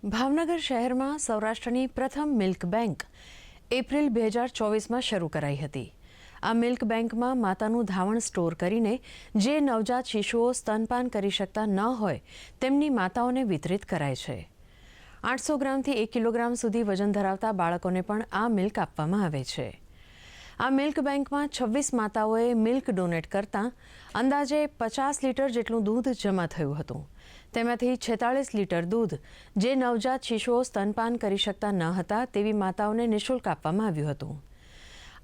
ભાવનગર શહેરમાં સૌરાષ્ટ્રની પ્રથમ મિલ્ક બેંક એપ્રિલ 2024માં શરૂ કરાઈ હતી। આ મિલ્ક બેંકમાં માતાનું ધાવણ સ્ટોર કરીને જે નવજાત શિશુઓ સ્તનપાન કરી શકતા ન હોય તેમની માતાઓને વિતરિત કરાય છે। 800 ગ્રામથી 1 કિલોગ્રામ સુધી વજન ધરાવતા બાળકોને પણ આ મિલ્ક આપવામાં આવે છે। આ મિલ્ક બેંકમાં 26 માતાઓએ મિલ્ક ડોનેટ કરતાં અંદાજે 50 લીટર જેટલું દૂધ જમા થયું હતું। તેમાંથી 46 લીટર દૂધ જે નવજાત શિશુઓ સ્તનપાન કરી શકતા ન હતા તેવી માતાઓને નિઃશુલ્ક આપવામાં આવ્યું હતું।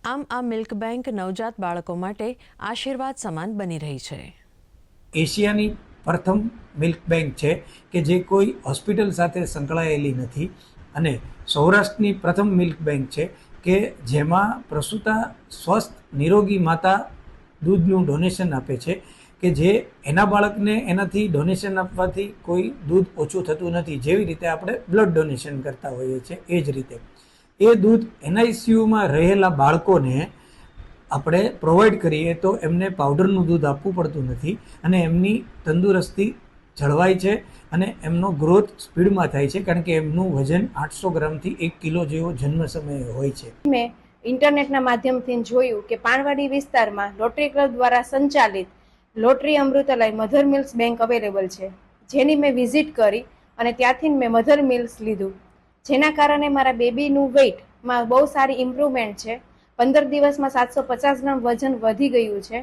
આમ આ મિલ્ક બેંક નવજાત બાળકો માટે આશીર્વાદ સમાન બની રહી છે। એશિયાની પ્રથમ મિલ્ક બેંક છે કે જે કોઈ હોસ્પિટલ સાથે સંકળાયેલી નથી અને સૌરાષ્ટ્રની પ્રથમ મિલ્ક બેંક છે કે જેમાં પ્રસૂતા સ્વસ્થ નિરોગી માતા દૂધનું ડોનેશન આપે છે કે જે એના બાળકને એનાથી ડોનેશન આપવાથી કોઈ દૂધ ઓછું થતું નથી। જેવી રીતે આપણે બ્લડ ડોનેશન કરતા હોઈએ છીએ એ જ રીતે એ દૂધ એનઆઈસીયુમાં રહેલા બાળકોને આપણે પ્રોવાઈડ કરીએ તો એમને પાવડરનું દૂધ આપવું પડતું નથી અને એમની તંદુરસ્તી જળવાય છે અને એમનો ગ્રોથ સ્પીડમાં થાય છે કારણ કે એમનું વજન 800 ગ્રામથી 1 કિલો જેવો જન્મ સમયે હોય છે। મેં ઇન્ટરનેટના માધ્યમથી જોયું કે પાણવાડી વિસ્તારમાં રોટરી ક્લબ દ્વારા સંચાલિત lottery Amrutalay mother milk bank available છે, જેની મેં વિઝિટ કરી અને ત્યાંથી મેં મધર મિલ્ક લીધું, જેના કારણે મારા બેબીનું વેઇટમાં બહુ સારી ઇમ્પ્રુવમેન્ટ છે। 15 દિવસમાં 750 ગ્રામ વજન વધી ગયું છે